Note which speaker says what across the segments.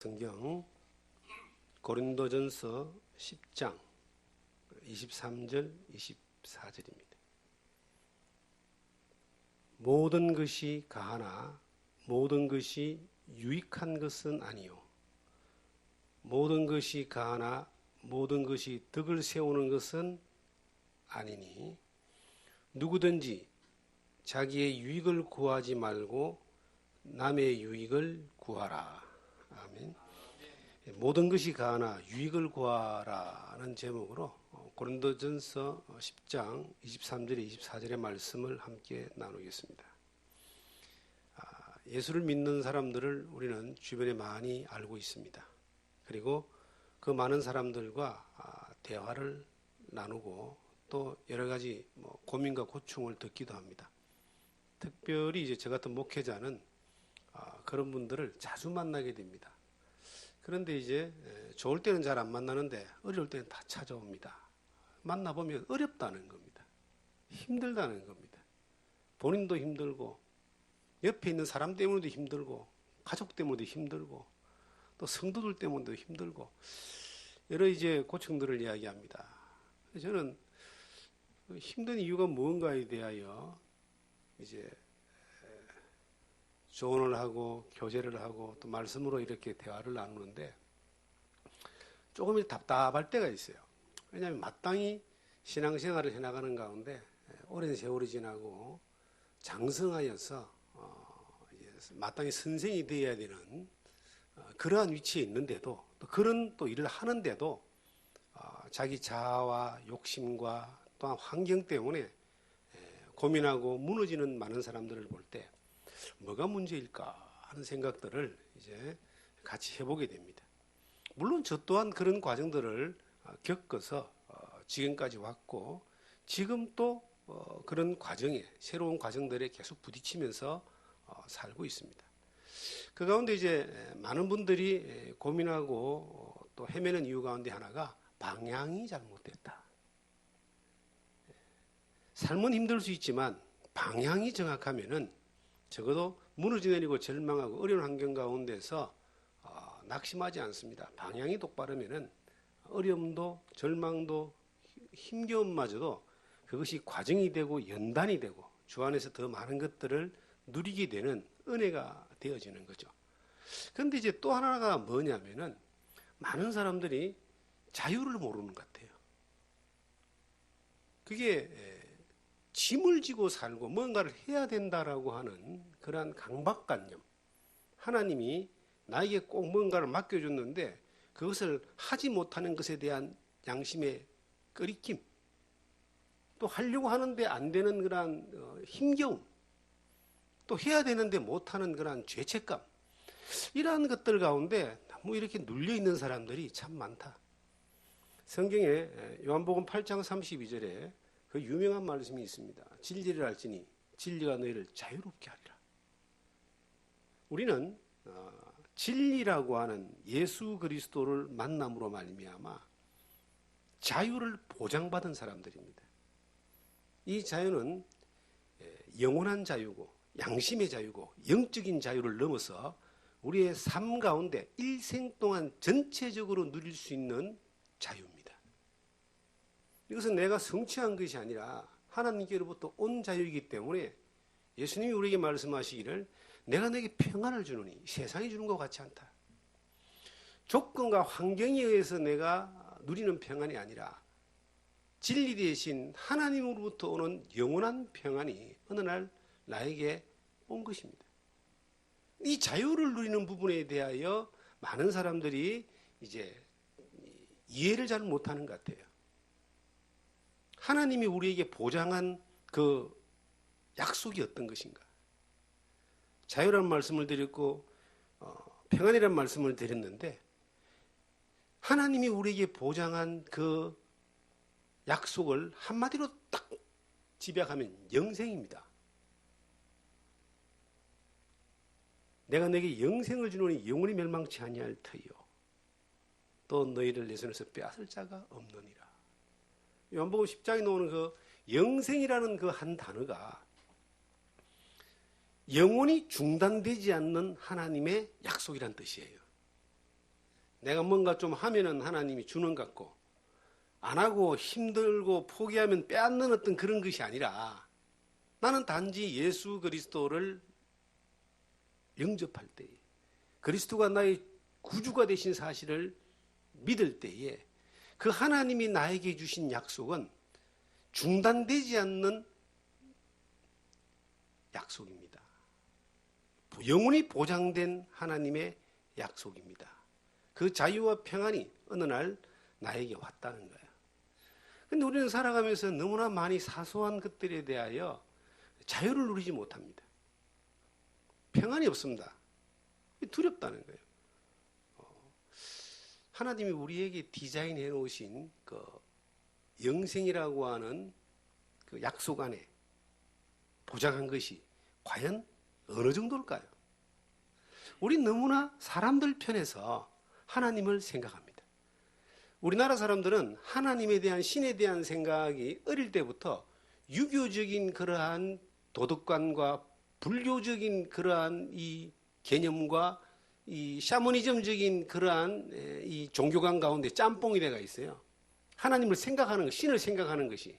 Speaker 1: 성경 고린도전서 10장 23절 24절입니다. 모든 것이 가하나 모든 것이 유익한 것은 아니요 모든 것이 가하나 모든 것이 덕을 세우는 것은 아니니 누구든지 자기의 유익을 구하지 말고 남의 유익을 구하라. 아멘. 모든 것이 가하나 유익을 구하라는 제목으로 고린도전서 10장 23절에 24절의 말씀을 함께 나누겠습니다. 예수를 믿는 사람들을 우리는 주변에 많이 알고 있습니다. 그리고 그 많은 사람들과 대화를 나누고 또 여러 가지 고민과 고충을 듣기도 합니다. 특별히 이제 저 같은 목회자는 그런 분들을 자주 만나게 됩니다. 그런데 이제 좋을 때는 잘 안 만나는데 어려울 때는 다 찾아옵니다. 만나보면 어렵다는 겁니다. 힘들다는 겁니다. 본인도 힘들고 옆에 있는 사람 때문에도 힘들고 가족 때문에도 힘들고 또 성도들 때문에도 힘들고 여러 이제 고충들을 이야기합니다. 저는 힘든 이유가 무언가에 대하여 이제 조언을 하고 교제를 하고 또 말씀으로 이렇게 대화를 나누는데 조금 답답할 때가 있어요. 왜냐하면 마땅히 신앙생활을 해나가는 가운데 오랜 세월이 지나고 장성하여서 마땅히 선생이 되어야 되는 그러한 위치에 있는데도 또 그런 또 일을 하는데도 자기 자아와 욕심과 또한 환경 때문에 고민하고 무너지는 많은 사람들을 볼 때 뭐가 문제일까 하는 생각들을 이제 같이 해보게 됩니다. 물론 저 또한 그런 과정들을 겪어서 지금까지 왔고 지금 또 그런 과정에 새로운 과정들에 계속 부딪히면서 살고 있습니다. 그 가운데 이제 많은 분들이 고민하고 또 헤매는 이유 가운데 하나가 방향이 잘못됐다. 삶은 힘들 수 있지만 방향이 정확하면은 적어도 무너져 내리고 절망하고 어려운 환경 가운데서 낙심하지 않습니다. 방향이 똑바르면은 어려움도 절망도 힘겨움마저도 그것이 과정이 되고 연단이 되고 주 안에서 더 많은 것들을 누리게 되는 은혜가 되어지는 거죠. 그런데 이제 또 하나가 뭐냐면은 많은 사람들이 자유를 모르는 것 같아요. 그게 짐을 지고 살고 뭔가를 해야 된다라고 하는 그러한 강박관념. 하나님이 나에게 꼭 뭔가를 맡겨줬는데 그것을 하지 못하는 것에 대한 양심의 꺼리낌. 또 하려고 하는데 안 되는 그러한 힘겨움. 또 해야 되는데 못하는 그러한 죄책감. 이러한 것들 가운데 너무 이렇게 눌려있는 사람들이 참 많다. 성경에 요한복음 8장 32절에 그 유명한 말씀이 있습니다. 진리를 알지니 진리가 너희를 자유롭게 하리라. 우리는 진리라고 하는 예수 그리스도를 만남으로 말미암아 자유를 보장받은 사람들입니다. 이 자유는 영원한 자유고 양심의 자유고 영적인 자유를 넘어서 우리의 삶 가운데 일생 동안 전체적으로 누릴 수 있는 자유입니다. 이것은 내가 성취한 것이 아니라 하나님께로부터 온 자유이기 때문에 예수님이 우리에게 말씀하시기를 내가 너에게 평안을 주노니 세상이 주는 것 같지 않다. 조건과 환경에 의해서 내가 누리는 평안이 아니라 진리 대신 하나님으로부터 오는 영원한 평안이 어느 날 나에게 온 것입니다. 이 자유를 누리는 부분에 대하여 많은 사람들이 이제 이해를 잘 못하는 것 같아요. 하나님이 우리에게 보장한 그 약속이 어떤 것인가? 자유라는 말씀을 드렸고 평안이라는 말씀을 드렸는데 하나님이 우리에게 보장한 그 약속을 한마디로 딱 집약하면 영생입니다. 내가 너에게 영생을 주노니 영원히 멸망치 아니할 터이요 또 너희를 내 손에서 빼앗을 자가 없느니라. 요한복음 10장에 나오는 그 영생이라는 그 한 단어가 영원히 중단되지 않는 하나님의 약속이란 뜻이에요. 내가 뭔가 좀 하면은 하나님이 주는 것 같고, 안 하고 힘들고 포기하면 빼앗는 어떤 그런 것이 아니라, 나는 단지 예수 그리스도를 영접할 때에, 그리스도가 나의 구주가 되신 사실을 믿을 때에 그 하나님이 나에게 주신 약속은 중단되지 않는 약속입니다. 영원히 보장된 하나님의 약속입니다. 그 자유와 평안이 어느 날 나에게 왔다는 거예요. 그런데 우리는 살아가면서 너무나 많이 사소한 것들에 대하여 자유를 누리지 못합니다. 평안이 없습니다. 두렵다는 거예요. 하나님이 우리에게 디자인해 놓으신 그 영생이라고 하는 그 약속 안에 보장한 것이 과연 어느 정도일까요? 우리 너무나 사람들 편에서 하나님을 생각합니다. 우리나라 사람들은 하나님에 대한, 신에 대한 생각이 어릴 때부터 유교적인 그러한 도덕관과 불교적인 그러한 이 개념과 이 샤머니즘적인 그러한 이 종교관 가운데 짬뽕이 돼가 있어요. 하나님을 생각하는 것, 신을 생각하는 것이.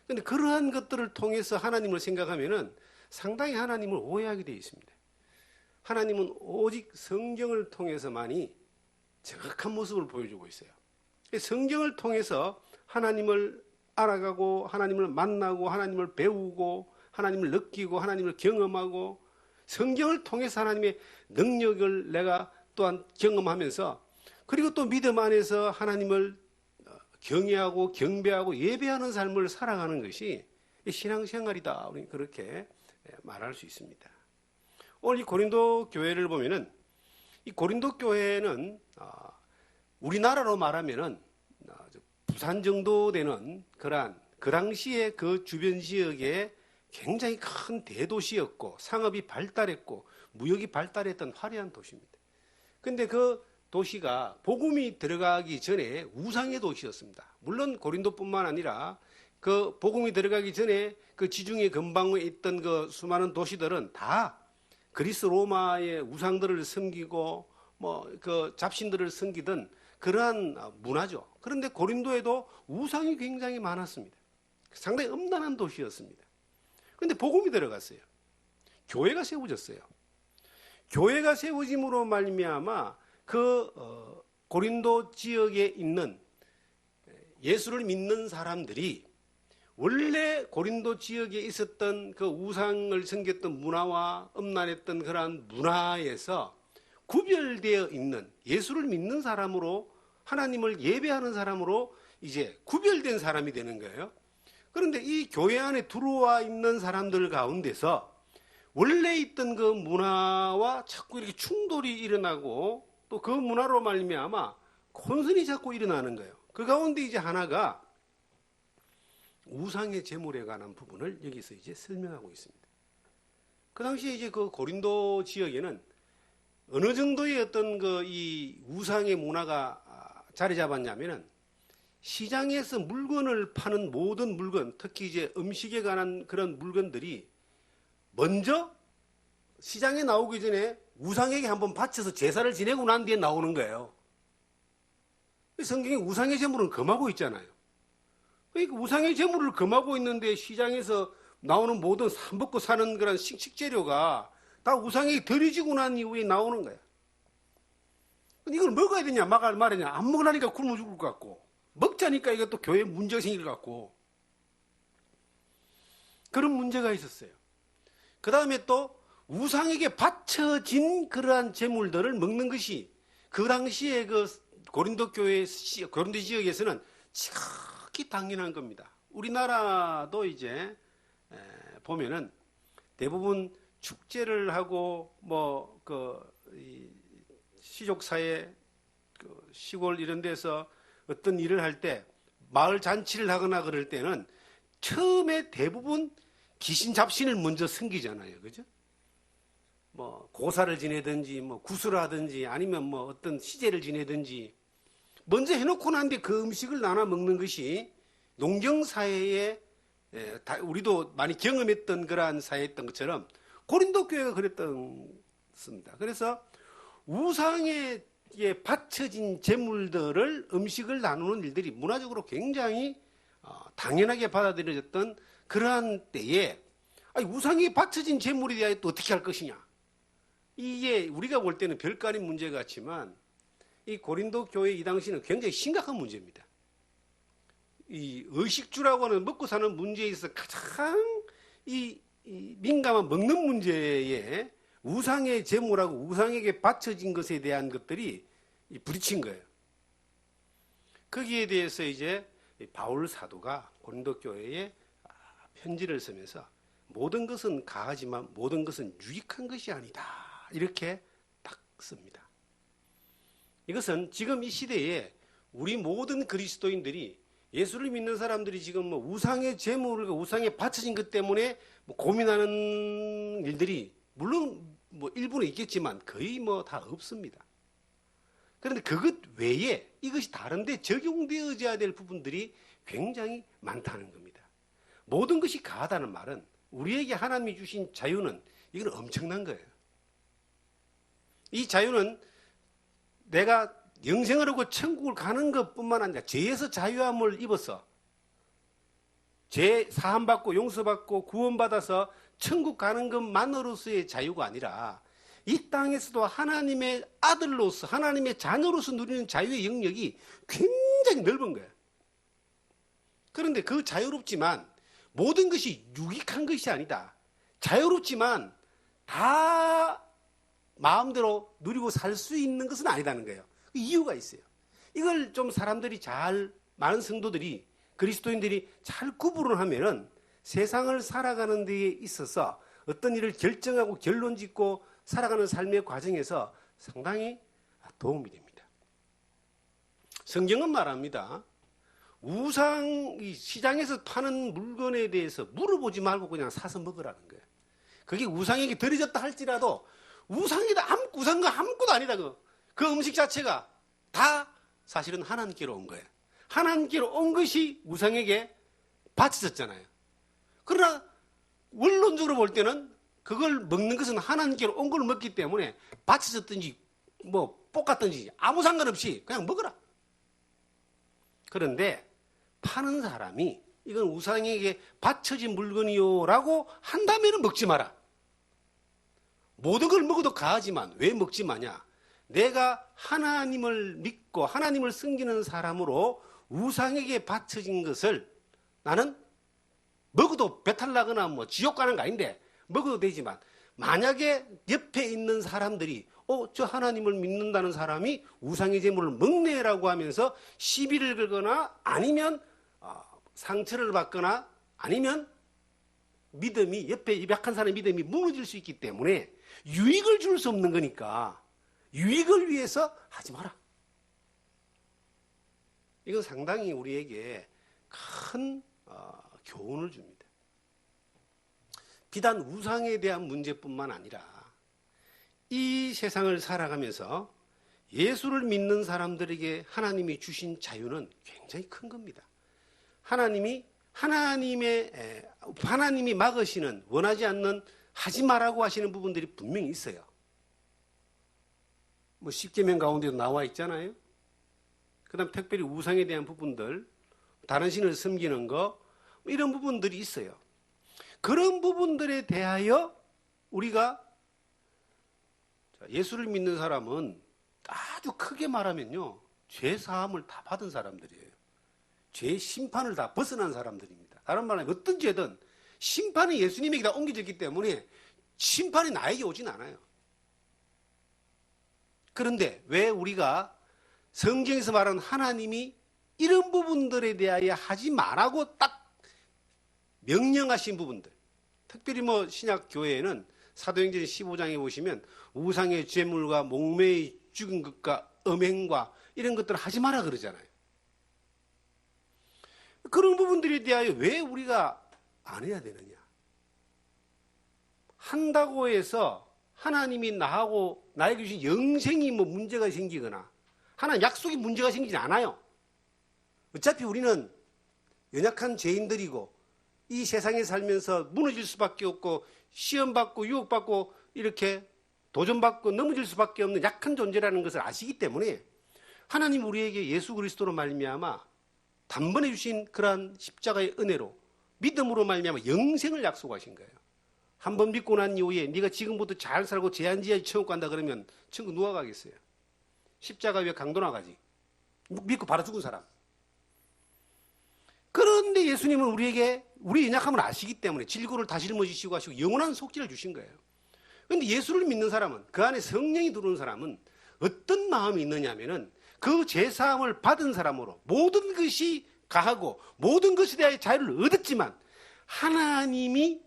Speaker 1: 그런데 그러한 것들을 통해서 하나님을 생각하면은 상당히 하나님을 오해하게 되어 있습니다. 하나님은 오직 성경을 통해서만이 정확한 모습을 보여주고 있어요. 성경을 통해서 하나님을 알아가고 하나님을 만나고 하나님을 배우고 하나님을 느끼고 하나님을 경험하고 성경을 통해서 하나님의 능력을 내가 또한 경험하면서 그리고 또 믿음 안에서 하나님을 경외하고 경배하고 예배하는 삶을 살아가는 것이 신앙생활이다. 우리는 그렇게 말할 수 있습니다. 오늘 이 고린도 교회를 보면은 이 고린도 교회는 우리나라로 말하면은 부산 정도 되는 그러한 그 당시에 그 주변 지역에 굉장히 큰 대도시였고 상업이 발달했고 무역이 발달했던 화려한 도시입니다. 그런데 그 도시가 복음이 들어가기 전에 우상의 도시였습니다. 물론 고린도뿐만 아니라 그 복음이 들어가기 전에 그 지중해 근방에 있던 그 수많은 도시들은 다 그리스 로마의 우상들을 섬기고 뭐 그 잡신들을 섬기던 그러한 문화죠. 그런데 고린도에도 우상이 굉장히 많았습니다. 상당히 음란한 도시였습니다. 그런데 복음이 들어갔어요. 교회가 세워졌어요. 교회가 세워짐으로 말미암아 그 고린도 지역에 있는 예수를 믿는 사람들이 원래 고린도 지역에 있었던 그 우상을 섬겼던 문화와 음란했던 그러한 문화에서 구별되어 있는 예수를 믿는 사람으로 하나님을 예배하는 사람으로 이제 구별된 사람이 되는 거예요. 그런데 이 교회 안에 들어와 있는 사람들 가운데서 원래 있던 그 문화와 자꾸 이렇게 충돌이 일어나고 또 그 문화로 말미암아 혼선이 자꾸 일어나는 거예요. 그 가운데 이제 하나가 우상의 제물에 관한 부분을 여기서 이제 설명하고 있습니다. 그 당시에 이제 그 고린도 지역에는 어느 정도의 어떤 그 이 우상의 문화가 자리 잡았냐면은 시장에서 물건을 파는 모든 물건, 특히 이제 음식에 관한 그런 물건들이 먼저 시장에 나오기 전에 우상에게 한번 바쳐서 제사를 지내고 난 뒤에 나오는 거예요. 성경에 우상의 제물은 금하고 있잖아요. 그러니까 우상의 제물을 금하고 있는데 시장에서 나오는 모든 사 먹고 사는 그런 식재료가 다 우상에게 들여지고 난 이후에 나오는 거야. 이걸 먹어야 되냐 말하냐 안 먹으라니까 굶어 죽을 것 같고 먹자니까 이것도 교회에 문제가 생길 것 같고 그런 문제가 있었어요. 그 다음에 또 우상에게 바쳐진 그러한 제물들을 먹는 것이 그 당시에 그 고린도 교회 고린도 지역에서는 지극히 당연한 겁니다. 우리나라도 이제 보면은 대부분 축제를 하고 뭐 그 시족사회 그 시골 이런 데서 어떤 일을 할 때 마을 잔치를 하거나 그럴 때는 처음에 대부분 귀신 잡신을 먼저 섬기잖아요. 그죠? 뭐 고사를 지내든지 뭐 구슬을 하든지 아니면 뭐 어떤 시제를 지내든지 먼저 해놓고 난 뒤에 그 음식을 나눠 먹는 것이 농경사회에 우리도 많이 경험했던 그러한 사회였던 것처럼 고린도 교회가 그랬습니다. 그래서 우상의 하나님께 바쳐진 제물들을 음식을 나누는 일들이 문화적으로 굉장히 당연하게 받아들여졌던 그러한 때에 우상에 바쳐진 제물에 대하여 또 어떻게 할 것이냐. 이게 우리가 볼 때는 별거 아닌 문제 같지만 이 고린도 교회 이 당시는 굉장히 심각한 문제입니다. 이 의식주라고 하는 먹고 사는 문제에 있어서 가장 이 민감한 먹는 문제에 우상의 제물하고 우상에게 바쳐진 것에 대한 것들이 부딪힌 거예요. 거기에 대해서 이제 바울 사도가 고린도 교회에 편지를 쓰면서 모든 것은 가하지만 모든 것은 유익한 것이 아니다. 이렇게 딱 씁니다. 이것은 지금 이 시대에 우리 모든 그리스도인들이 예수를 믿는 사람들이 지금 우상의 제물과 우상에 바쳐진 것 때문에 고민하는 일들이 물론 일부는 있겠지만 거의 다 없습니다. 그런데 그것 외에 이것이 다른데 적용되어져야 될 부분들이 굉장히 많다는 겁니다. 모든 것이 가하다는 말은 우리에게 하나님이 주신 자유는 이건 엄청난 거예요. 이 자유는 내가 영생을 하고 천국을 가는 것뿐만 아니라 죄에서 자유함을 입어서 죄 사함받고 용서받고 구원받아서 천국 가는 것만으로서의 자유가 아니라 이 땅에서도 하나님의 아들로서 하나님의 자녀로서 누리는 자유의 영역이 굉장히 넓은 거예요. 그런데 그 자유롭지만 모든 것이 유익한 것이 아니다. 자유롭지만 다 마음대로 누리고 살 수 있는 것은 아니다는 거예요. 이유가 있어요. 이걸 좀 사람들이 많은 성도들이 그리스도인들이 잘 구분을 하면은 세상을 살아가는 데 있어서 어떤 일을 결정하고 결론 짓고 살아가는 삶의 과정에서 상당히 도움이 됩니다. 성경은 말합니다. 우상 시장에서 파는 물건에 대해서 물어보지 말고 그냥 사서 먹으라는 거예요. 그게 우상에게 들여졌다 할지라도 우상이다 우상과 아무것도 아니다. 그 음식 자체가 다 사실은 하나님께로 온 거예요. 하나님께로 온 것이 우상에게 바쳐졌잖아요. 그러나 원론적으로 볼 때는 그걸 먹는 것은 하나님께로 온 걸 먹기 때문에 바쳐졌든지 볶았든지 아무 상관없이 그냥 먹어라. 그런데 파는 사람이 이건 우상에게 바쳐진 물건이요라고 한다면 먹지 마라. 모든 걸 먹어도 가하지만 왜 먹지 마냐? 내가 하나님을 믿고 하나님을 섬기는 사람으로 우상에게 바쳐진 것을 나는 먹어도 배탈 나거나 지옥 가는 거 아닌데 먹어도 되지만 만약에 옆에 있는 사람들이 저 하나님을 믿는다는 사람이 우상의 제물을 먹네라고 하면서 시비를 걸거나 아니면 상처를 받거나 아니면 믿음이 옆에 약한 사람의 믿음이 무너질 수 있기 때문에 유익을 줄 수 없는 거니까 유익을 위해서 하지 마라. 이건 상당히 우리에게 큰 교훈을 줍니다. 비단 우상에 대한 문제뿐만 아니라 이 세상을 살아가면서 예수를 믿는 사람들에게 하나님이 주신 자유는 굉장히 큰 겁니다. 하나님이 막으시는 원하지 않는 하지 말라고 하시는 부분들이 분명히 있어요. 십계명 가운데도 나와 있잖아요. 그 다음 특별히 우상에 대한 부분들, 다른 신을 섬기는 거 이런 부분들이 있어요. 그런 부분들에 대하여 우리가 예수를 믿는 사람은 아주 크게 말하면요. 죄 사함을 다 받은 사람들이에요. 죄의 심판을 다 벗어난 사람들입니다. 다른 말하면 어떤 죄든 심판이 예수님에게 다 옮겨졌기 때문에 심판이 나에게 오진 않아요. 그런데 왜 우리가 성경에서 말하는 하나님이 이런 부분들에 대하여 하지 말라고 딱 명령하신 부분들, 특별히 신약 교회에는 사도행전 15장에 보시면 우상의 제물과 목매의 죽은 것과 음행과 이런 것들을 하지 마라 그러잖아요. 그런 부분들에 대하여 왜 우리가 안 해야 되느냐? 한다고 해서 하나님이 나하고 나에게 주신 영생이 문제가 생기거나 하나님 약속이 문제가 생기지 않아요. 어차피 우리는 연약한 죄인들이고 이 세상에 살면서 무너질 수밖에 없고 시험받고 유혹받고 이렇게 도전받고 넘어질 수밖에 없는 약한 존재라는 것을 아시기 때문에 하나님 우리에게 예수 그리스도로 말미암아 단번에 주신 그러한 십자가의 은혜로 믿음으로 말미암아 영생을 약속하신 거예요. 한 번 믿고 난 이후에 네가 지금부터 잘 살고 제한지하에 천국 간다 그러면 천국 누가 가겠어요? 십자가 위에 강도나 가지. 믿고 바로 죽은 사람. 그런데 예수님은 우리에게 우리 연약함을 아시기 때문에 질고를 다 짊어지시고 하시고 영원한 속죄를 주신 거예요. 그런데 예수를 믿는 사람은, 그 안에 성령이 들어온 사람은 어떤 마음이 있느냐면은 그 죄사함을 받은 사람으로 모든 것이 가하고 모든 것에 대하여 자유를 얻었지만 하나님이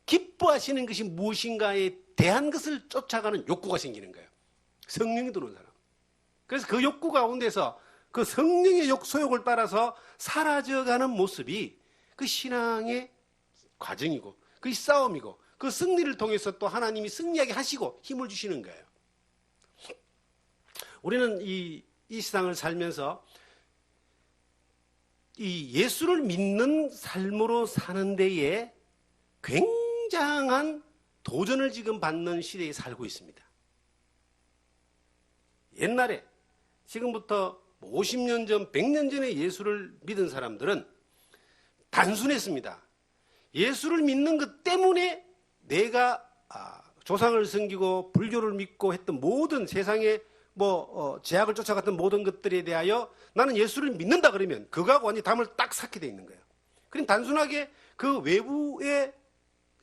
Speaker 1: 기뻐하시는 것이 무엇인가에 대한 것을 쫓아가는 욕구가 생기는 거예요. 성령이 들어온 사람. 그래서 그 욕구 가운데서 그 성령의 소욕을 따라서 사라져가는 모습이 그 신앙의 과정이고 그 싸움이고 그 승리를 통해서 또 하나님이 승리하게 하시고 힘을 주시는 거예요. 우리는 이 세상을 살면서 이 예수를 믿는 삶으로 사는 데에 굉장한 도전을 지금 받는 시대에 살고 있습니다. 옛날에 지금부터 50년 전, 100년 전에 예수를 믿은 사람들은 단순했습니다. 예수를 믿는 것 때문에 내가 조상을 섬기고 불교를 믿고 했던 모든 세상의 제약을 쫓아갔던 모든 것들에 대하여 나는 예수를 믿는다 그러면 그거하고 완전히 담을 딱 삭게 돼 있는 거예요. 그럼 단순하게 그 외부의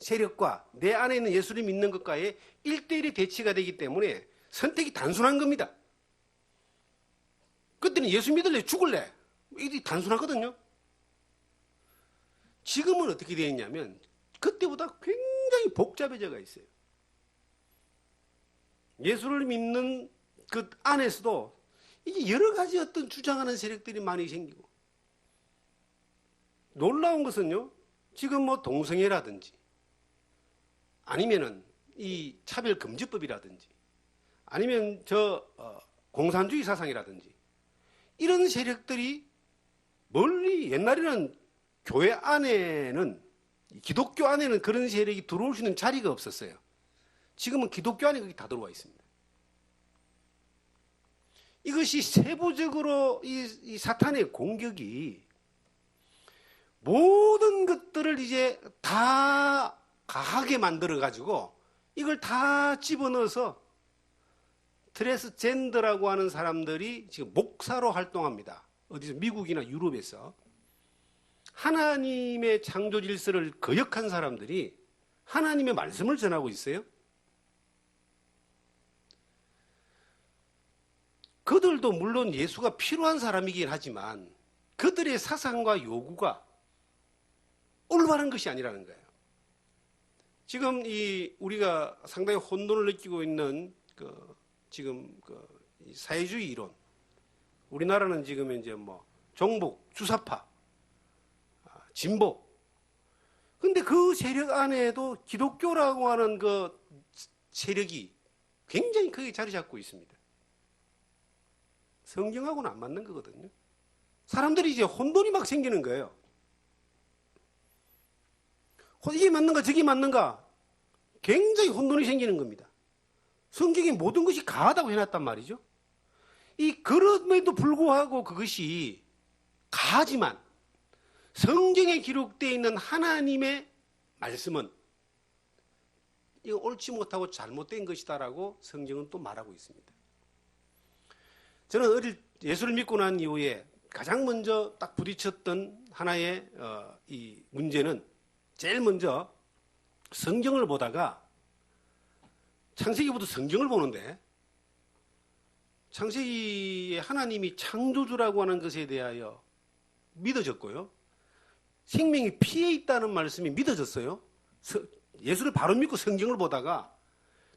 Speaker 1: 세력과 내 안에 있는 예수를 믿는 것과의 1대1의 대치가 되기 때문에 선택이 단순한 겁니다. 그때는 예수 믿을래 죽을래 이게 단순하거든요. 지금은 어떻게 되어 있냐면 그때보다 굉장히 복잡해져가 있어요. 예수를 믿는 그 안에서도 이게 여러 가지 어떤 주장하는 세력들이 많이 생기고 놀라운 것은요, 지금 동성애라든지 아니면은 이 차별금지법이라든지 아니면 공산주의 사상이라든지 이런 세력들이 멀리 옛날에는 교회 안에는 기독교 안에는 그런 세력이 들어올 수 있는 자리가 없었어요. 지금은 기독교 안에 그게 다 들어와 있습니다. 이것이 세부적으로 이 사탄의 공격이 모든 것들을 이제 다 가하게 만들어가지고 이걸 다 집어넣어서 트랜스젠더라고 하는 사람들이 지금 목사로 활동합니다. 어디서 미국이나 유럽에서 하나님의 창조 질서를 거역한 사람들이 하나님의 말씀을 전하고 있어요. 그들도 물론 예수가 필요한 사람이긴 하지만 그들의 사상과 요구가 올바른 것이 아니라는 거예요. 지금 우리가 상당히 혼돈을 느끼고 있는 지금 이 사회주의 이론, 우리나라는 지금 이제 종북, 주사파, 진보. 근데 그 세력 안에도 기독교라고 하는 그 세력이 굉장히 크게 자리 잡고 있습니다. 성경하고는 안 맞는 거거든요. 사람들이 이제 혼돈이 막 생기는 거예요. 이게 맞는가 저게 맞는가 굉장히 혼돈이 생기는 겁니다. 성경에 모든 것이 가하다고 해놨단 말이죠. 그럼에도 불구하고 그것이 가하지만 성경에 기록되어 있는 하나님의 말씀은 이거 옳지 못하고 잘못된 것이다라고 성경은 또 말하고 있습니다. 저는 예수를 믿고 난 이후에 가장 먼저 딱 부딪혔던 하나의 이 문제는 제일 먼저 성경을 보다가 창세기부터 성경을 보는데 창세기에 하나님이 창조주라고 하는 것에 대하여 믿어졌고요. 생명이 피에 있다는 말씀이 믿어졌어요. 예수를 바로 믿고 성경을 보다가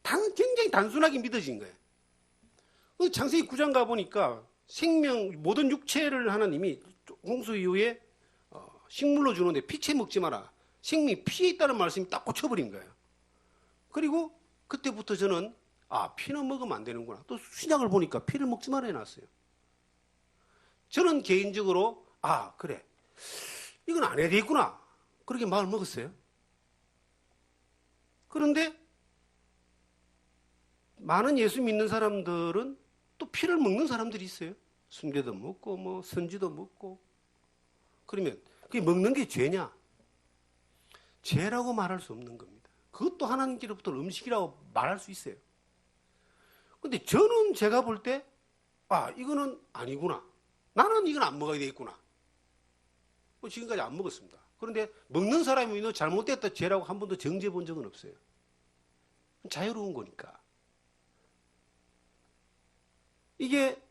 Speaker 1: 굉장히 단순하게 믿어진 거예요. 창세기 9장 가보니까 모든 육체를 하나님이 홍수 이후에 식물로 주는데 피채 먹지 마라. 생명이 피에 있다는 말씀이 딱 꽂혀버린 거예요. 그리고 그때부터 저는 피는 먹으면 안 되는구나. 또 신약을 보니까 피를 먹지 말아 해놨어요. 저는 개인적으로 그래 이건 안 해야 되겠구나 그렇게 마음을 먹었어요. 그런데 많은 예수 믿는 사람들은 또 피를 먹는 사람들이 있어요. 순교도 먹고 뭐 선지도 먹고. 그러면 그게 먹는 게 죄냐? 죄라고 말할 수 없는 겁니다. 그것도 하나님께로부터 음식이라고 말할 수 있어요. 근데 저는 제가 볼 때 이거는 아니구나. 나는 이건 안 먹어야 되겠구나. 지금까지 안 먹었습니다. 그런데 먹는 사람이 너 잘못됐다 죄라고 한 번도 정죄해 본 적은 없어요. 자유로운 거니까. 이게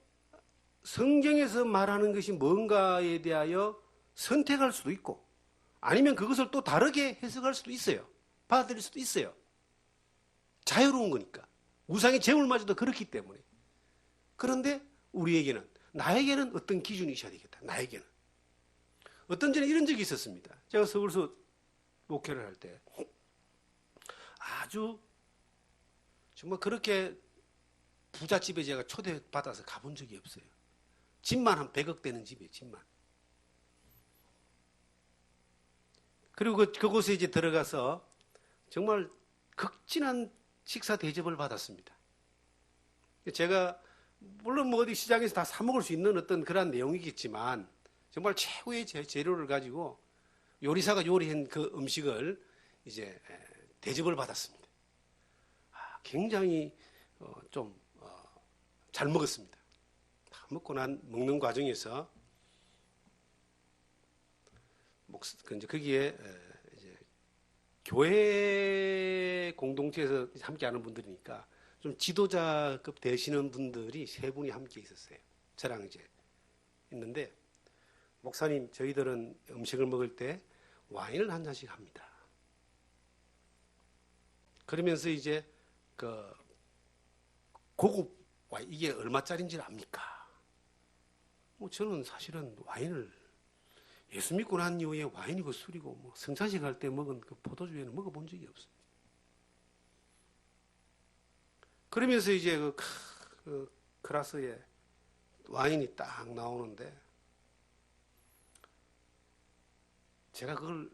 Speaker 1: 성경에서 말하는 것이 뭔가에 대하여 선택할 수도 있고 아니면 그것을 또 다르게 해석할 수도 있어요. 받아들일 수도 있어요. 자유로운 거니까. 우상의 제물마저도 그렇기 때문에. 그런데 우리에게는, 나에게는 어떤 기준이 있어야 되겠다. 나에게는. 어떤 전에 이런 적이 있었습니다. 제가 서울서 목회를 할 때 아주 정말 그렇게 부잣집에 제가 초대받아서 가본 적이 없어요. 집만 한 100억 되는 집이에요. 집만. 그리고 그곳에 이제 들어가서 정말 극진한 식사 대접을 받았습니다. 제가 물론 뭐 어디 시장에서 다 사 먹을 수 있는 어떤 그런 내용이겠지만 정말 최고의 재료를 가지고 요리사가 요리한 그 음식을 이제 대접을 받았습니다. 굉장히 좀 잘 먹었습니다. 다 먹고 난 먹는 과정에서 이제 거기에 이제 교회 공동체에서 함께하는 분들이니까 좀 지도자급 되시는 분들이 세 분이 함께 있었어요. 저랑 이제 있는데 목사님, 저희들은 음식을 먹을 때 와인을 한 잔씩 합니다. 그러면서 이제 그 고급 와인 이게 얼마짜리인지 압니까? 저는 사실은 와인을 예수 믿고 난 이후에 와인이고 술이고 뭐 성찬식 할 때 먹은 그 포도주에는 먹어본 적이 없어요. 그러면서 이제 그 그라스에 와인이 딱 나오는데 제가 그걸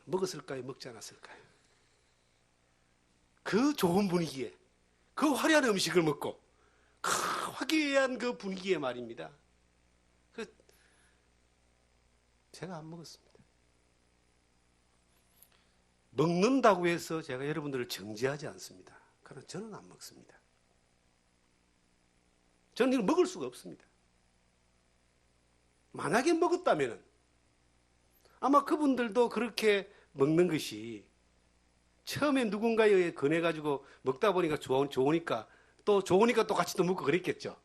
Speaker 1: 먹었을까요? 먹지 않았을까요? 그 좋은 분위기에 그 화려한 음식을 먹고 그 화기애애한 그 분위기에 말입니다. 제가 안 먹었습니다. 먹는다고 해서 제가 여러분들을 정죄하지 않습니다. 그러나 저는 안 먹습니다. 저는 이걸 먹을 수가 없습니다. 만약에 먹었다면 아마 그분들도 그렇게 먹는 것이 처음에 누군가에 의해 권해가지고 먹다 보니까 좋으니까 또 같이 또 먹고 그랬겠죠.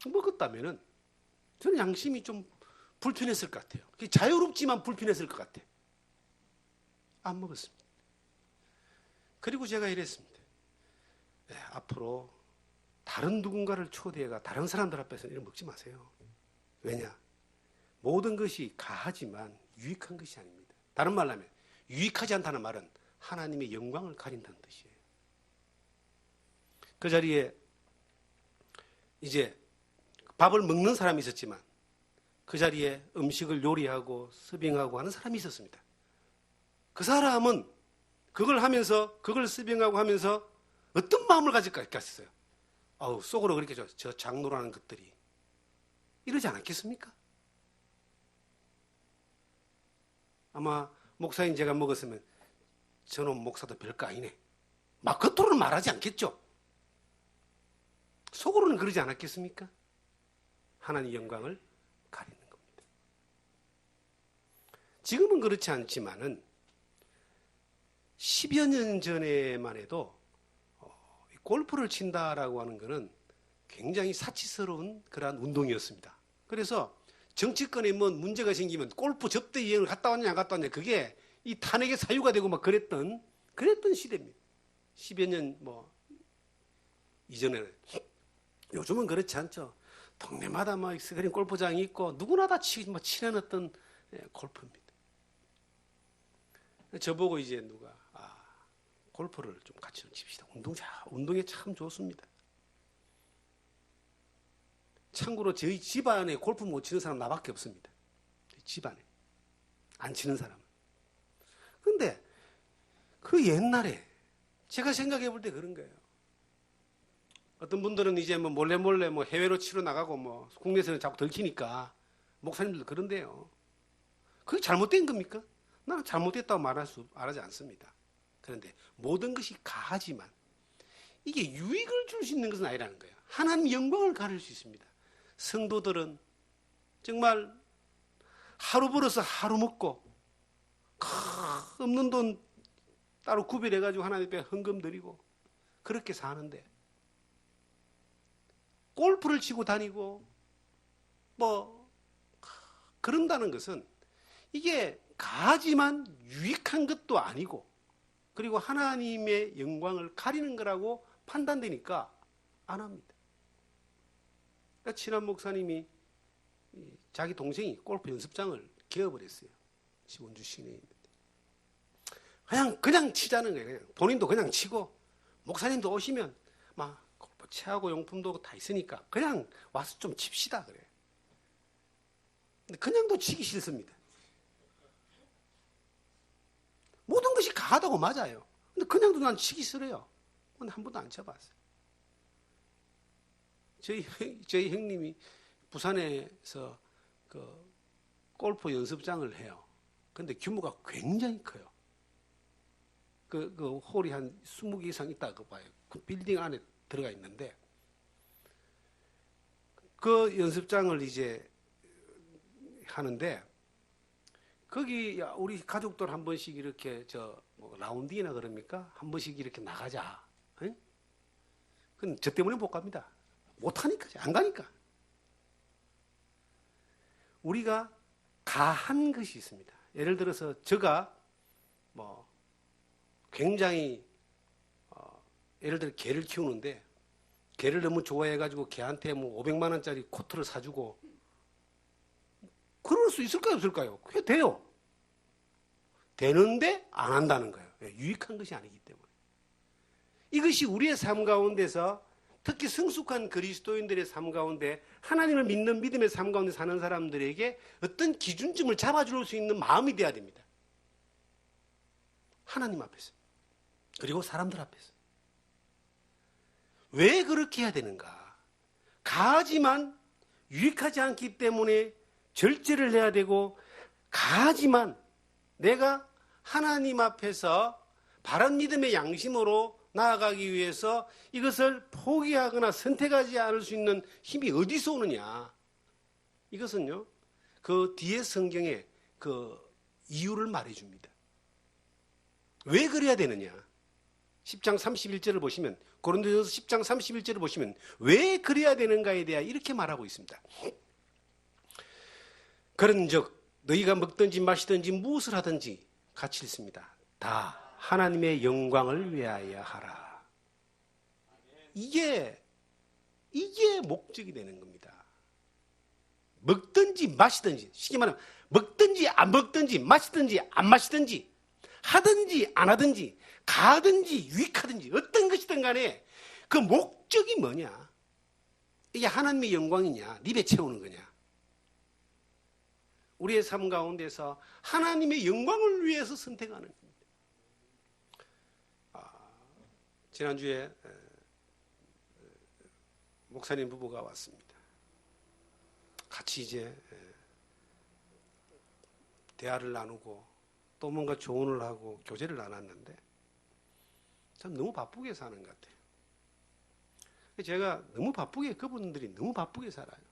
Speaker 1: 먹었다면은 저는 양심이 좀 불편했을 것 같아요. 자유롭지만 불편했을 것 같아요. 안 먹었습니다. 그리고 제가 이랬습니다. 앞으로 다른 누군가를 초대해가 다른 사람들 앞에서는 이런 먹지 마세요. 왜냐? 모든 것이 가하지만 유익한 것이 아닙니다. 다른 말로 하면 유익하지 않다는 말은 하나님의 영광을 가린다는 뜻이에요. 그 자리에 이제 밥을 먹는 사람이 있었지만 그 자리에 음식을 요리하고 서빙하고 하는 사람이 있었습니다. 그 사람은 그걸 하면서 그걸 서빙하고 하면서 어떤 마음을 가질까 했어요. 속으로 그렇게 저 장로라는 것들이 이러지 않았겠습니까? 아마 목사인 제가 먹었으면 저놈 목사도 별거 아니네. 막 겉으로는 말하지 않겠죠. 속으로는 그러지 않았겠습니까? 하나님의 영광을 가리는 겁니다. 지금은 그렇지 않지만은 10여 년 전에만 해도 골프를 친다라고 하는 것은 굉장히 사치스러운 그러한 운동이었습니다. 그래서 정치권에 뭐 문제가 생기면 골프 접대 여행을 갔다 왔냐 안 갔다 왔냐 그게 이 탄핵의 사유가 되고 막 그랬던 시대입니다. 10여 년 이전에는. 요즘은 그렇지 않죠. 동네마다 막 스크린 골프장이 있고 누구나 다 치는 어떤 골프입니다. 저보고 이제 누가 골프를 좀 같이 칩시다. 운동에 참 좋습니다. 참고로 저희 집안에 골프 못 치는 사람 나밖에 없습니다. 집안에 안 치는 사람은. 그런데 그 옛날에 제가 생각해 볼 때 그런 거예요. 어떤 분들은 이제 뭐 몰래 뭐 해외로 치러 나가고 뭐 국내에서는 자꾸 들키니까 목사님들도 그런데요. 그게 잘못된 겁니까? 나는 잘못됐다고 말하지 않습니다. 그런데 모든 것이 가하지만 이게 유익을 줄 수 있는 것은 아니라는 거예요. 하나님 영광을 가릴 수 있습니다. 성도들은 정말 하루 벌어서 하루 먹고 없는 돈 따로 구별해가지고 하나님 앞에 헌금 드리고 그렇게 사는데 골프를 치고 다니고 뭐 그런다는 것은 이게 가하지만 유익한 것도 아니고 그리고 하나님의 영광을 가리는 거라고 판단되니까 안 합니다. 그러니까 친한 목사님이 자기 동생이 골프 연습장을 개업을 했어요. 원주 시내에 있는데. 그냥 치자는 거예요. 그냥. 본인도 그냥 치고 목사님도 오시면 막 골프 채하고 용품도 다 있으니까 그냥 와서 좀 칩시다 그래요. 근데 그냥도 치기 싫습니다. 모든 것이 가하다고 맞아요. 근데 그냥도 난 치기 싫어요. 근데 한 번도 안 쳐봤어요. 저희 형님이 부산에서 그 골프 연습장을 해요. 근데 규모가 굉장히 커요. 그 홀이 한 20개 이상 있다고 봐요. 그 빌딩 안에 들어가 있는데 그 연습장을 이제 하는데 거기 우리 가족들 한 번씩 이렇게 뭐 라운딩이나 그럽니까? 한 번씩 이렇게 나가자. 그건 저 때문에 못 갑니다. 못 하니까 안 가니까. 우리가 가한 것이 있습니다. 예를 들어서 저가 뭐 굉장히 예를 들어 개를 키우는데 개를 너무 좋아해가지고 개한테 뭐 500만 원짜리 코트를 사주고 그럴 수 있을까요, 없을까요? 그게 돼요. 되는데 안 한다는 거예요. 유익한 것이 아니기 때문에. 이것이 우리의 삶 가운데서 특히 성숙한 그리스도인들의 삶 가운데 하나님을 믿는 믿음의 삶 가운데 사는 사람들에게 어떤 기준점을 잡아줄 수 있는 마음이 돼야 됩니다. 하나님 앞에서. 그리고 사람들 앞에서. 왜 그렇게 해야 되는가? 가하지만 유익하지 않기 때문에 절제를 해야 되고 가하지만 내가 하나님 앞에서 바른 믿음의 양심으로 나아가기 위해서 이것을 포기하거나 선택하지 않을 수 있는 힘이 어디서 오느냐? 이것은요, 그 뒤에 성경에 그 이유를 말해줍니다. 왜 그래야 되느냐? 10장 31절을 보시면, 고린도전서 10장 31절을 보시면 왜 그래야 되는가에 대해 이렇게 말하고 있습니다. 그런즉 너희가 먹든지 마시든지 무엇을 하든지 같이 읽습니다. 다 하나님의 영광을 위하여 하라. 이게 목적이 되는 겁니다. 먹든지 마시든지, 쉽게 말하면 먹든지 안 먹든지 마시든지 안 마시든지 하든지 안 하든지 가든지 유익하든지 어떤 것이든 간에 그 목적이 뭐냐? 이게 하나님의 영광이냐? 네 배 채우는 거냐? 우리의 삶 가운데서 하나님의 영광을 위해서 선택하는 겁니다. 지난주에 목사님 부부가 왔습니다. 같이 이제 대화를 나누고 또 뭔가 조언을 하고 교제를 나눴는데 참 너무 바쁘게 사는 것 같아요. 제가 너무 바쁘게, 그분들이 너무 바쁘게 살아요.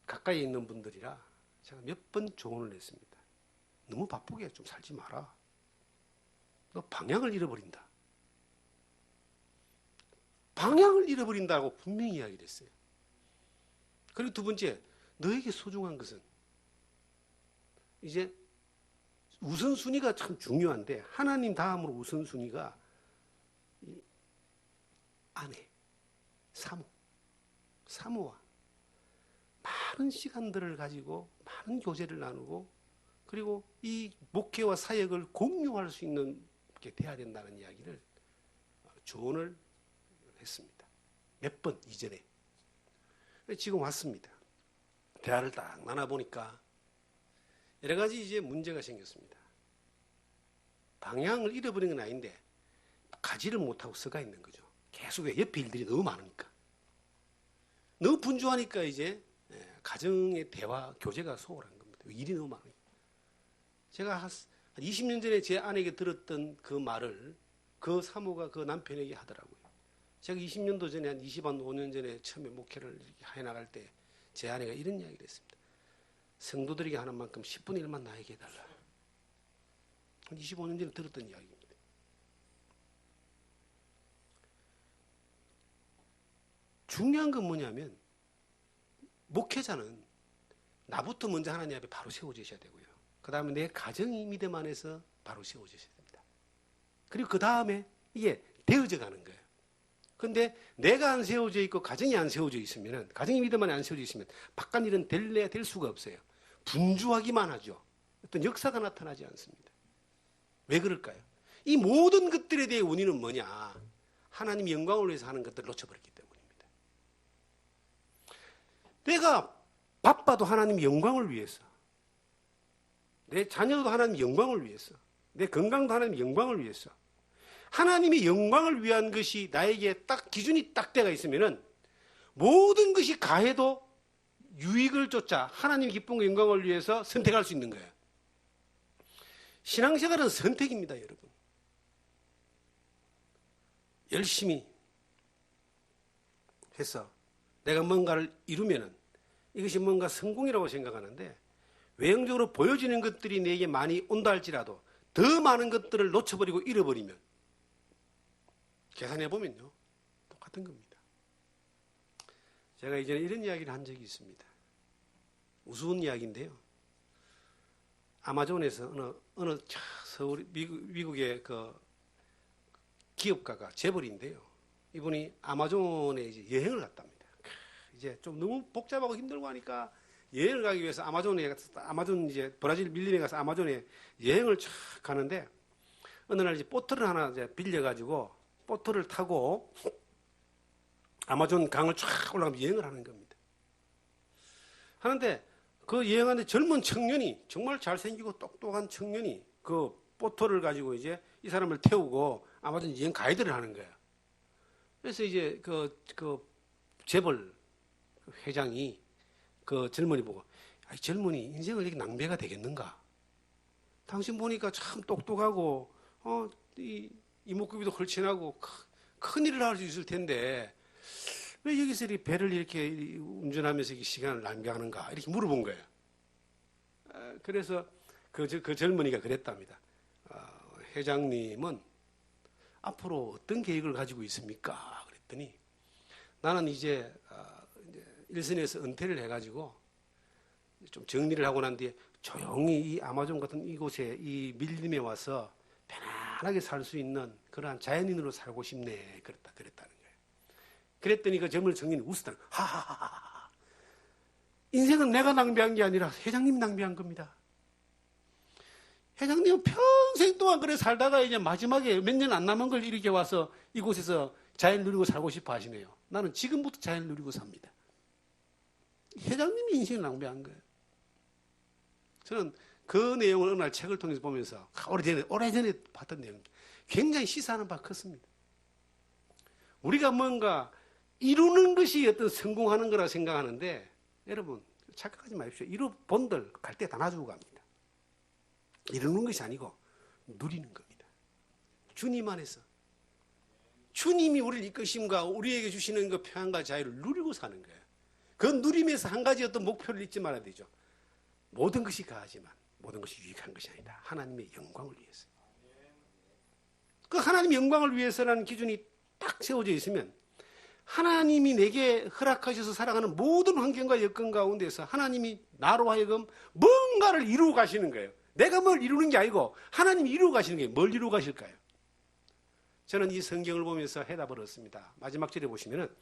Speaker 1: 가까이 있는 분들이라 제가 몇 번 조언을 했습니다. 너무 바쁘게 좀 살지 마라. 너 방향을 잃어버린다. 방향을 잃어버린다고 분명히 이야기를 했어요. 그리고 두 번째, 너에게 소중한 것은 이제 우선순위가 참 중요한데 하나님 다음으로 우선순위가 아내, 사모와 많은 시간들을 가지고 많은 교제를 나누고 그리고 이 목회와 사역을 공유할 수 있는 게 돼야 된다는 이야기를 조언을 했습니다. 몇 번 이전에. 지금 왔습니다. 대화를 딱 나눠보니까 여러 가지 이제 문제가 생겼습니다. 방향을 잃어버린 건 아닌데 가지를 못하고 서가 있는 거죠. 계속 왜 옆에 일들이 너무 많으니까. 너무 분주하니까 이제 가정의 대화, 교제가 소홀한 겁니다. 일이 너무 많아요. 제가 한 20년 전에 제 아내에게 들었던 그 말을 그 사모가 그 남편에게 하더라고요. 제가 20년도 전에 한 25년 전에 처음에 목회를 해나갈 때 제 아내가 이런 이야기를 했습니다. 성도들에게 하는 만큼 10분의 1만 나에게 해달라. 한 25년 전에 들었던 이야기입니다. 중요한 건 뭐냐면 목회자는 나부터 먼저 하나님 앞에 바로 세워지셔야 되고요. 그 다음에 내 가정이 믿음 안에서 바로 세워지셔야 됩니다. 그리고 그 다음에 이게 되어져 가는 거예요. 근데 내가 안 세워져 있고 가정이 안 세워져 있으면, 가정이 믿음 안에 안 세워져 있으면 바깥 일은 될 수가 없어요. 분주하기만 하죠. 어떤 역사가 나타나지 않습니다. 왜 그럴까요? 이 모든 것들에 대해 원인은 뭐냐? 하나님 영광을 위해서 하는 것들을 놓쳐버렸기 때문입니다. 내가 바빠도 하나님 영광을 위해서, 내 자녀도 하나님 영광을 위해서, 내 건강도 하나님 영광을 위해서, 하나님의 영광을 위한 것이 나에게 딱 기준이 딱 돼가 있으면은 모든 것이 가해도 유익을 쫓아 하나님의 기쁨과 영광을 위해서 선택할 수 있는 거예요. 신앙생활은 선택입니다, 여러분. 열심히 해서 내가 뭔가를 이루면은 이것이 뭔가 성공이라고 생각하는데, 외형적으로 보여지는 것들이 내게 많이 온다 할지라도 더 많은 것들을 놓쳐버리고 잃어버리면, 계산해 보면요, 똑같은 겁니다. 제가 이전에 이런 이야기를 한 적이 있습니다. 우스운 이야기인데요. 아마존에서 어느 서울 미국의 그 기업가가 재벌인데요. 이분이 아마존에 이제 여행을 갔답니다. 이제 좀 너무 복잡하고 힘들고 하니까 여행을 가기 위해서 아마존 이제 브라질 밀림에 가서 아마존에 여행을 쫙 가는데, 어느 날 이제 보트를 하나 이제 빌려가지고 보트를 타고 아마존 강을 쫙 올라가면서 여행을 하는 겁니다. 하는데 그 여행하는데 젊은 청년이, 정말 잘생기고 똑똑한 청년이 그 보트를 가지고 이제 이 사람을 태우고 아마존 여행 가이드를 하는 거예요. 그래서 이제 그 재벌 회장이 그 젊은이 보고, 이 젊은이 인생을 이렇게 낭비가 되겠는가? 당신 보니까 참 똑똑하고 이목구비도 헐친하고 큰 일을 할 수 있을 텐데 왜 여기서 이 배를 이렇게 운전하면서 시간을 낭비하는가? 이렇게 물어본 거예요. 그래서 그 젊은이가 그랬답니다. 회장님은 앞으로 어떤 계획을 가지고 있습니까? 그랬더니, 나는 이제 일선에서 은퇴를 해가지고 좀 정리를 하고 난 뒤에 조용히 이 아마존 같은 이곳에, 이 밀림에 와서 편안하게 살 수 있는 그러한 자연인으로 살고 싶네. 그랬다는 거예요. 그랬더니 그 젊은 청년이 웃었다는 거예요. 하하하하. 인생은 내가 낭비한 게 아니라 회장님이 낭비한 겁니다. 회장님은 평생 동안 그래 살다가 이제 마지막에 몇 년 안 남은 걸 이렇게 와서 이곳에서 자연 누리고 살고 싶어 하시네요. 나는 지금부터 자연 누리고 삽니다. 회장님이 인생을 낭비한 거예요. 저는 그 내용을 어느 날 책을 통해서 보면서 오래전에 봤던 내용입니다. 굉장히 시사하는 바가 컸습니다. 우리가 뭔가 이루는 것이 어떤 성공하는 거라 생각하는데, 여러분 착각하지 마십시오. 이루본들 갈 때 다 놔주고 갑니다. 이루는 것이 아니고 누리는 겁니다. 주님 안에서 주님이 우리를 이끄심과 우리에게 주시는 그 평안과 자유를 누리고 사는 거예요. 그 누림에서 한 가지 어떤 목표를 잊지 말아야 되죠. 모든 것이 가하지만 모든 것이 유익한 것이 아니다. 하나님의 영광을 위해서. 그 하나님의 영광을 위해서라는 기준이 딱 세워져 있으면, 하나님이 내게 허락하셔서 살아가는 모든 환경과 여건 가운데서 하나님이 나로 하여금 뭔가를 이루어 가시는 거예요. 내가 뭘 이루는 게 아니고 하나님이 이루어 가시는 게, 뭘 이루어 가실까요? 저는 이 성경을 보면서 해답을 얻습니다. 마지막 절에 보시면은,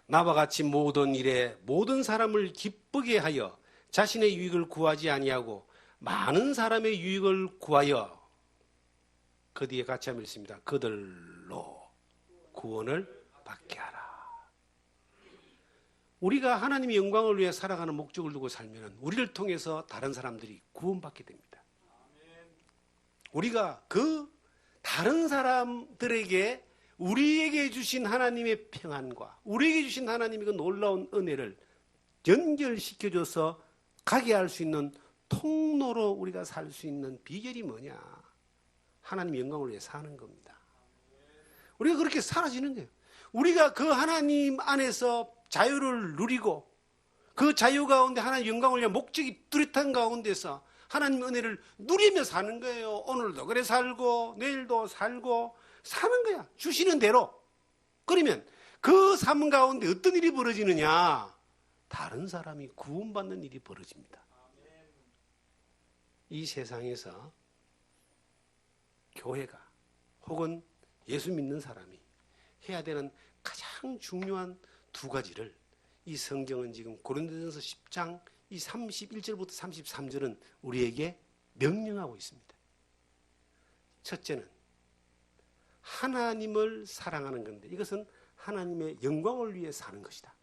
Speaker 1: 나와 같이 모든 일에 모든 사람을 기쁘게 하여 자신의 유익을 구하지 아니하고 많은 사람의 유익을 구하여, 그 뒤에 같이 한번 읽습니다. 그들로 구원을 받게 하라. 우리가 하나님의 영광을 위해 살아가는 목적을 두고 살면 우리를 통해서 다른 사람들이 구원받게 됩니다. 우리가 그 다른 사람들에게 우리에게 주신 하나님의 평안과 우리에게 주신 하나님의 그 놀라운 은혜를 연결시켜줘서 가게 할 수 있는 통로로 우리가 살 수 있는 비결이 뭐냐? 하나님의 영광을 위해 사는 겁니다. 우리가 그렇게 사라지는 거예요. 우리가 그 하나님 안에서 자유를 누리고 그 자유 가운데 하나님 영광을 위한 목적이 뚜렷한 가운데서 하나님의 은혜를 누리며 사는 거예요. 오늘도 그래 살고 내일도 살고 사는 거야. 주시는 대로. 그러면 그 삶 가운데 어떤 일이 벌어지느냐? 다른 사람이 구원받는 일이 벌어집니다. 이 세상에서 교회가 혹은 예수 믿는 사람이 해야 되는 가장 중요한 두 가지를 이 성경은 지금 고린도전서 10장 이 31절부터 33절은 우리에게 명령하고 있습니다. 첫째는 하나님을 사랑하는 건데 이것은 하나님의 영광을 위해 사는 것이다.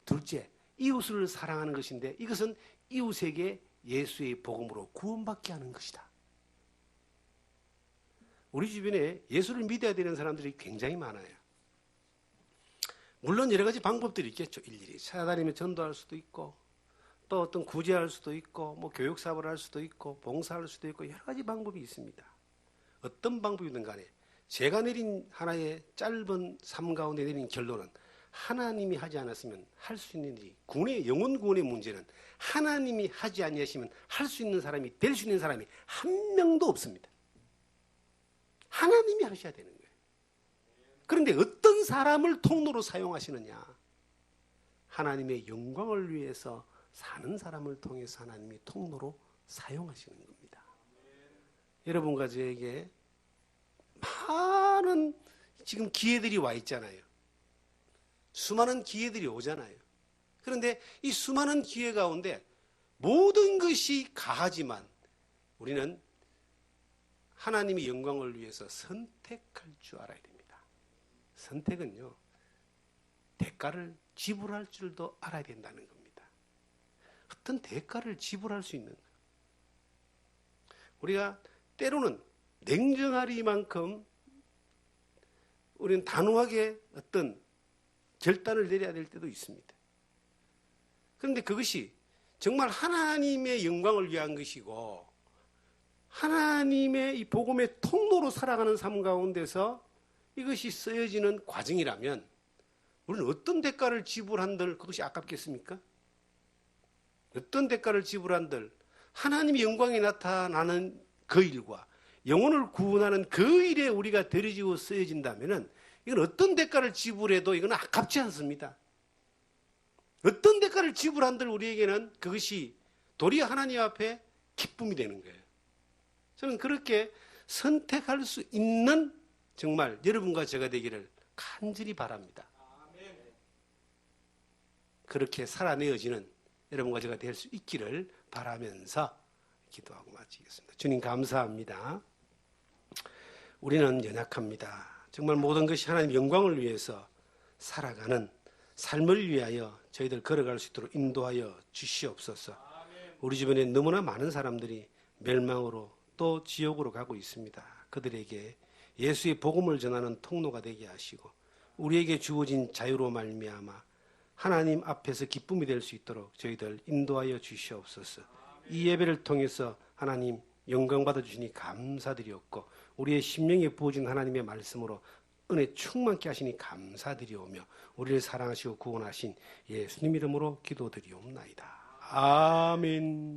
Speaker 1: 둘째, 이웃을 사랑하는 것인데 이것은 이웃에게 예수의 복음으로 구원받게 하는 것이다. 우리 주변에 예수를 믿어야 되는 사람들이 굉장히 많아요. 물론 여러 가지 방법들이 있겠죠. 일일이 찾아다니며 전도할 수도 있고 또 어떤 구제할 수도 있고 뭐 교육사업을 할 수도 있고 봉사할 수도 있고 여러 가지 방법이 있습니다. 어떤 방법이든 간에 제가 내린 하나의 짧은 삶 가운데 내린 결론은 하나님이 하지 않았으면 할 수 있는 일이 영혼 구원의 문제는 하나님이 하지 아니하시면 할 수 있는 사람이 될 수 있는 사람이 한 명도 없습니다. 하나님이 하셔야 되는 거예요. 그런데 어떤 사람을 통로로 사용하시느냐? 하나님의 영광을 위해서 사는 사람을 통해서 하나님이 통로로 사용하시는 겁니다. 여러분과 저에게 많은 지금 기회들이 와 있잖아요. 수많은 기회들이 오잖아요. 그런데 이 수많은 기회 가운데 모든 것이 가하지만 우리는 하나님의 영광을 위해서 선택할 줄 알아야 됩니다. 선택은요, 대가를 지불할 줄도 알아야 된다는 겁니다. 어떤 대가를 지불할 수 있는 거예요. 우리가 때로는 냉정하리만큼 우리는 단호하게 어떤 결단을 내려야 될 때도 있습니다. 그런데 그것이 정말 하나님의 영광을 위한 것이고 하나님의 이 복음의 통로로 살아가는 삶 가운데서 이것이 쓰여지는 과정이라면 우리는 어떤 대가를 지불한들 그것이 아깝겠습니까? 어떤 대가를 지불한들 하나님의 영광이 나타나는 그 일과 영혼을 구원하는 그 일에 우리가 들여지고 쓰여진다면 이건 어떤 대가를 지불해도 이건 아깝지 않습니다. 어떤 대가를 지불한들 우리에게는 그것이 도리어 하나님 앞에 기쁨이 되는 거예요. 저는 그렇게 선택할 수 있는 정말 여러분과 제가 되기를 간절히 바랍니다. 그렇게 살아내어지는 여러분과 제가 될 수 있기를 바라면서 기도하고 마치겠습니다. 주님 감사합니다. 우리는 연약합니다. 정말 모든 것이 하나님 영광을 위해서 살아가는 삶을 위하여 저희들 걸어갈 수 있도록 인도하여 주시옵소서. 우리 주변에 너무나 많은 사람들이 멸망으로 또 지옥으로 가고 있습니다. 그들에게 예수의 복음을 전하는 통로가 되게 하시고 우리에게 주어진 자유로 말미암아 하나님 앞에서 기쁨이 될 수 있도록 저희들 인도하여 주시옵소서. 이 예배를 통해서 하나님 영광 받아주시니 감사드리옵고 우리의 심령에 부어진 하나님의 말씀으로 은혜 충만케 하시니 감사드리오며 우리를 사랑하시고 구원하신 예수님 이름으로 기도드리옵나이다. 아멘.